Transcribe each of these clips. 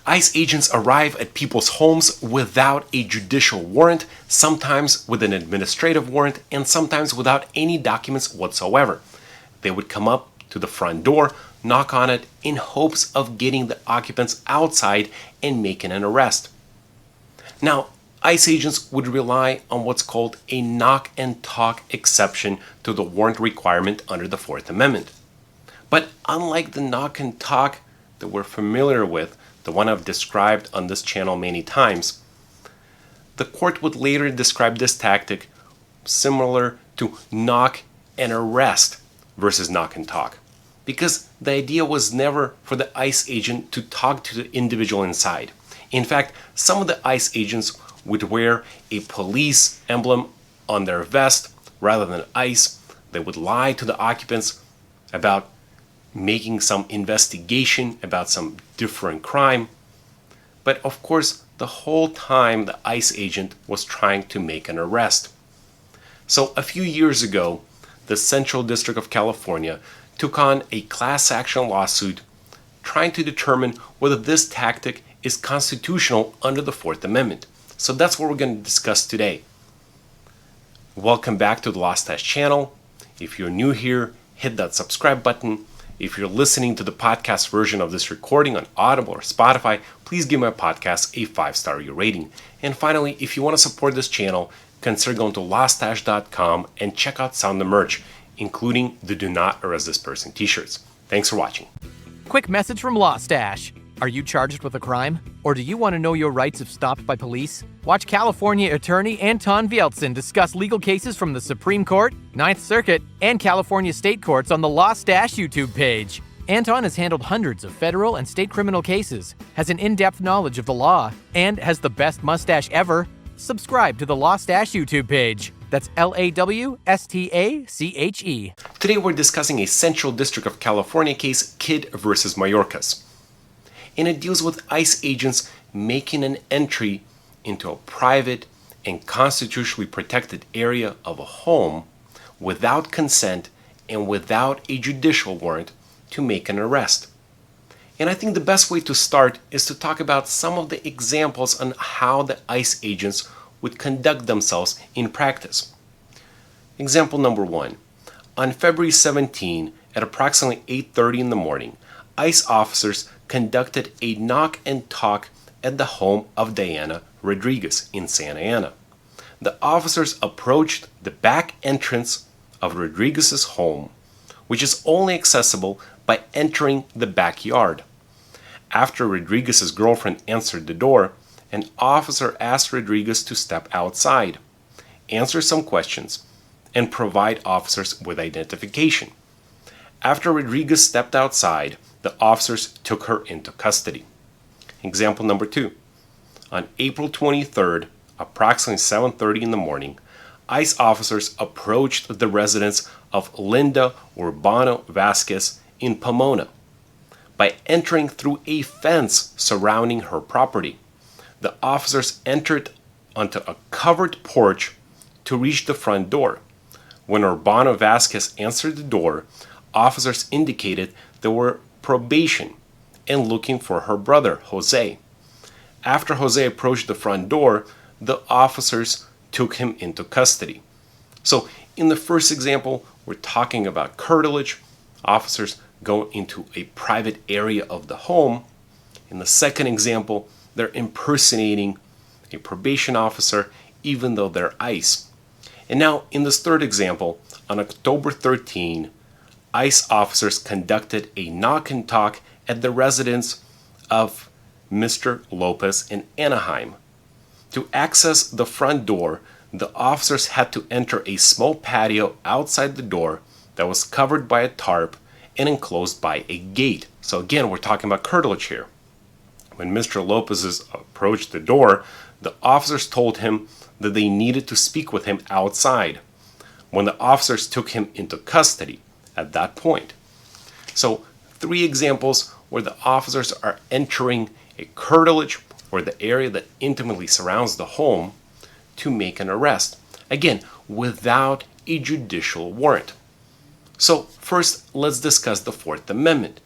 ICE agents arrive at people's homes without a judicial warrant, sometimes with an administrative warrant, and sometimes without any documents whatsoever. They would come up to the front door, knock on it in hopes of getting the occupants outside and making an arrest. Now, ICE agents would rely on what's called a knock and talk exception to the warrant requirement under the Fourth Amendment. But unlike the knock and talk that we're familiar with, the one I've described on this channel many times, the court would later describe this tactic similar to knock and arrest versus knock and talk, because the idea was never for the ICE agent to talk to the individual inside. In fact, some of the ICE agents would wear a police emblem on their vest rather than ICE. They would lie to the occupants about making some investigation about some different crime. But of course, the whole time the ICE agent was trying to make an arrest. So a few years ago, the Central District of California took on a class action lawsuit trying to determine whether this tactic is constitutional under the Fourth Amendment. So that's what we're going to discuss today. Welcome back to the LAWSTACHE channel. If you're new here, hit that subscribe button. If you're listening to the podcast version of this recording on Audible or Spotify, please give my podcast a 5-star review rating. And finally, if you want to support this channel, consider going to lawstache.com and check out some of the merch, including the Do Not Arrest This Person t-shirts. Thanks for watching. Quick message from LawStache. Are you charged with a crime? Or do you want to know your rights if stopped by police? Watch California attorney Anton Vialtsin discuss legal cases from the Supreme Court, Ninth Circuit, and California state courts on the LawStache YouTube page. Anton has handled hundreds of federal and state criminal cases, has an in-depth knowledge of the law, and has the best mustache ever. Subscribe to the LawStache YouTube page. That's LAWSTACHE. Today we're discussing a Central District of California case, Kidd versus Mayorkas. And it deals with ICE agents making an entry into a private and constitutionally protected area of a home without consent and without a judicial warrant to make an arrest. And I think the best way to start is to talk about some of the examples on how the ICE agents would conduct themselves in practice. Example number 1. On February 17 at approximately 8:30 in the morning, ICE officers conducted a knock and talk at the home of Diana Rodriguez in Santa Ana. The officers approached the back entrance of Rodriguez's home, which is only accessible by entering the backyard. After Rodriguez's girlfriend answered the door, an officer asked Rodriguez to step outside, answer some questions, and provide officers with identification. After Rodriguez stepped outside, the officers took her into custody. Example number 2. On April 23rd, approximately 7:30 in the morning, ICE officers approached the residence of Linda Urbano Vasquez in Pomona. By entering through a fence surrounding her property, the officers entered onto a covered porch to reach the front door. When Urbano Vasquez answered the door, officers indicated they were probation and looking for her brother, Jose. After Jose approached the front door, the officers took him into custody. So in the first example, we're talking about curtilage. Officers go into a private area of the home. In the second example, they're impersonating a probation officer even though they're ICE. And now in this third example, on October 13, ICE officers conducted a knock and talk at the residence of Mr. Lopez in Anaheim. To access the front door, the officers had to enter a small patio outside the door that was covered by a tarp and enclosed by a gate. So again, we're talking about curtilage here. When Mr. Lopez approached the door, the officers told him that they needed to speak with him outside. When the officers took him into custody at that point. So 3 examples where the officers are entering a curtilage or the area that intimately surrounds the home to make an arrest. Again, without a judicial warrant. So first, let's discuss the Fourth Amendment.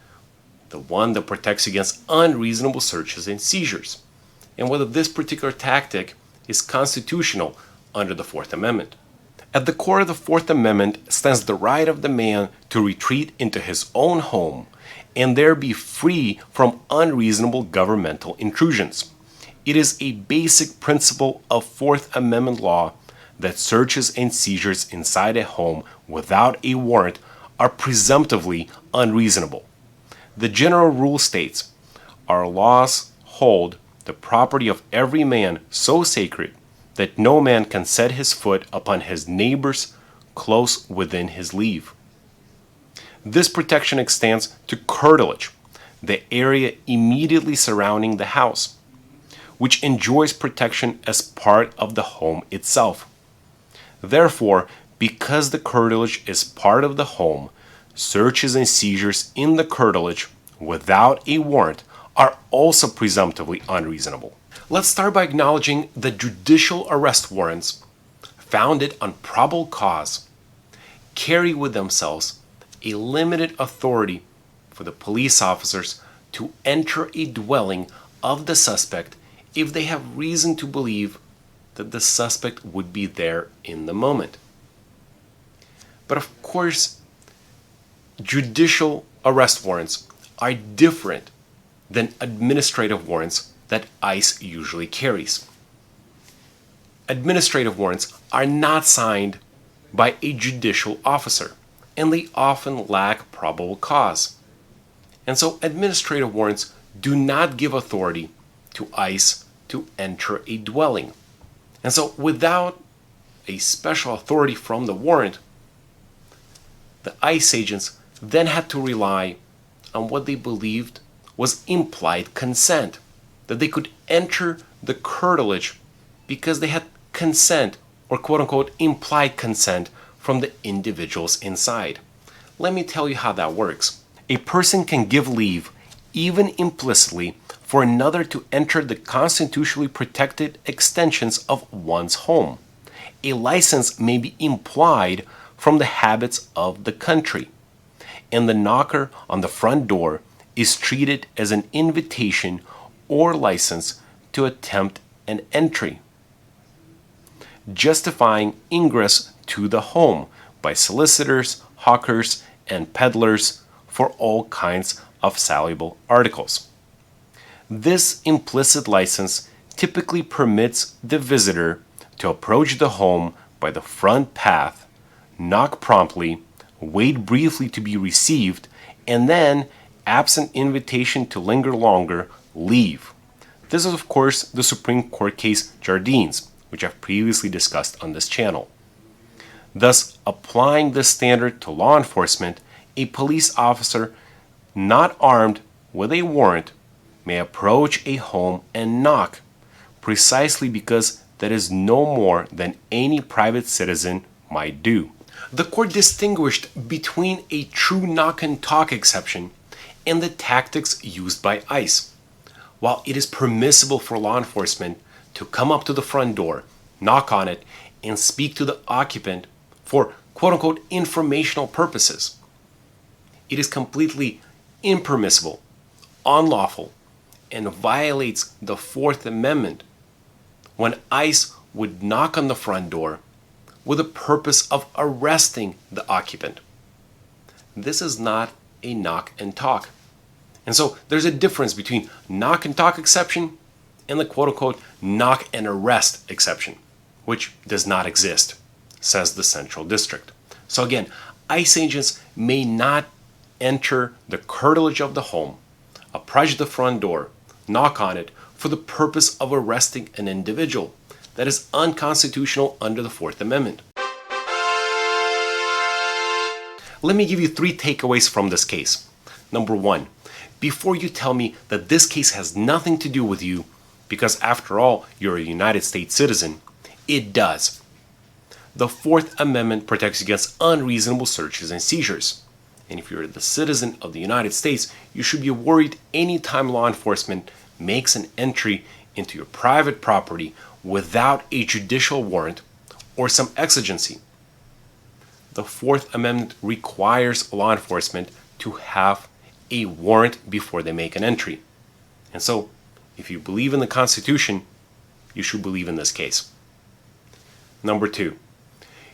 the one that protects against unreasonable searches and seizures, and whether this particular tactic is constitutional under the Fourth Amendment. At the core of the Fourth Amendment stands the right of the man to retreat into his own home and there be free from unreasonable governmental intrusions. It is a basic principle of Fourth Amendment law that searches and seizures inside a home without a warrant are presumptively unreasonable. The general rule states, "Our laws hold the property of every man so sacred that no man can set his foot upon his neighbor's close within his leave." This protection extends to curtilage, the area immediately surrounding the house, which enjoys protection as part of the home itself. Therefore, because the curtilage is part of the home, searches and seizures in the curtilage without a warrant are also presumptively unreasonable. Let's start by acknowledging that judicial arrest warrants, founded on probable cause, carry with themselves a limited authority for the police officers to enter a dwelling of the suspect if they have reason to believe that the suspect would be there in the moment. But of course, judicial arrest warrants are different than administrative warrants that ICE usually carries. Administrative warrants are not signed by a judicial officer, and they often lack probable cause. And so administrative warrants do not give authority to ICE to enter a dwelling. And so without a special authority from the warrant, the ICE agents then had to rely on what they believed was implied consent, that they could enter the curtilage because they had consent, or quote-unquote implied consent, from the individuals inside. Let me tell you how that works. A person can give leave, even implicitly, for another to enter the constitutionally protected extensions of one's home. A license may be implied from the habits of the country, and the knocker on the front door is treated as an invitation or license to attempt an entry, justifying ingress to the home by solicitors, hawkers, and peddlers for all kinds of salable articles. This implicit license typically permits the visitor to approach the home by the front path, knock promptly, wait briefly to be received, and then, absent invitation to linger longer, leave. This is, of course, the Supreme Court case Jardines, which I've previously discussed on this channel. Thus, applying this standard to law enforcement, a police officer not armed with a warrant may approach a home and knock, precisely because that is no more than any private citizen might do. The court distinguished between a true knock-and-talk exception and the tactics used by ICE. While it is permissible for law enforcement to come up to the front door, knock on it, and speak to the occupant for quote-unquote informational purposes, it is completely impermissible, unlawful, and violates the Fourth Amendment when ICE would knock on the front door with the purpose of arresting the occupant. This is not a knock and talk. And so there's a difference between knock and talk exception and the quote-unquote knock and arrest exception, which does not exist, says the Central District. So again, ICE agents may not enter the curtilage of the home, approach the front door, knock on it for the purpose of arresting an individual. That is unconstitutional under the Fourth Amendment. Let me give you 3 takeaways from this case. Number 1, before you tell me that this case has nothing to do with you, because after all, you're a United States citizen, it does. The Fourth Amendment protects against unreasonable searches and seizures. And if you're the citizen of the United States, you should be worried anytime law enforcement makes an entry into your private property without a judicial warrant or some exigency. The Fourth Amendment requires law enforcement to have a warrant before they make an entry. And so, if you believe in the Constitution, you should believe in this case. Number 2,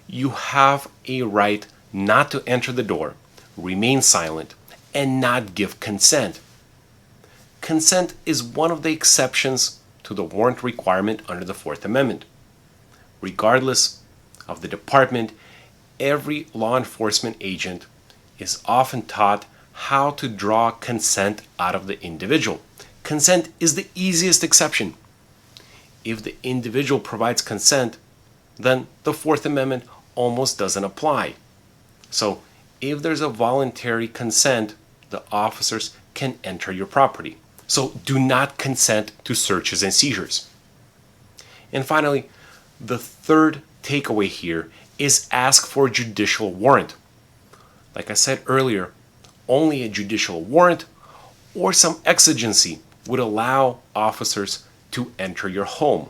you have a right not to enter the door, remain silent, and not give consent. Consent is one of the exceptions to the warrant requirement under the Fourth Amendment. Regardless of the department, every law enforcement agent is often taught how to draw consent out of the individual. Consent is the easiest exception. If the individual provides consent, then the Fourth Amendment almost doesn't apply. So, if there's a voluntary consent, the officers can enter your property. So, do not consent to searches and seizures. And finally, the third takeaway here is ask for a judicial warrant. Like I said earlier, only a judicial warrant or some exigency would allow officers to enter your home.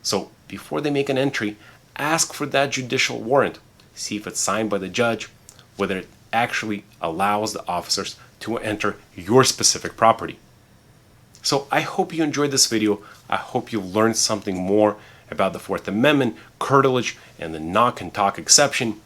So before they make an entry, ask for that judicial warrant. See if it's signed by the judge, whether it actually allows the officers to enter your specific property. So I hope you enjoyed this video. I hope you learned something more about the Fourth Amendment, curtilage, and the knock and talk exception.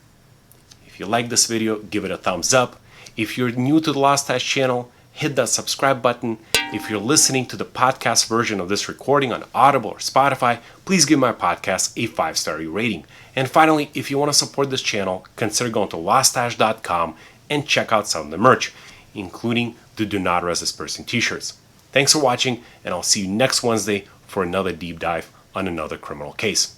If you like this video, give it a thumbs up. If you're new to the LAWSTACHE channel, hit that subscribe button. If you're listening to the podcast version of this recording on Audible or Spotify, please give my podcast a 5-star rating. And finally, if you want to support this channel, consider going to lawstache.com and check out some of the merch, including the Do Not Arrest This Person t-shirts. Thanks for watching, and I'll see you next Wednesday for another deep dive on another criminal case.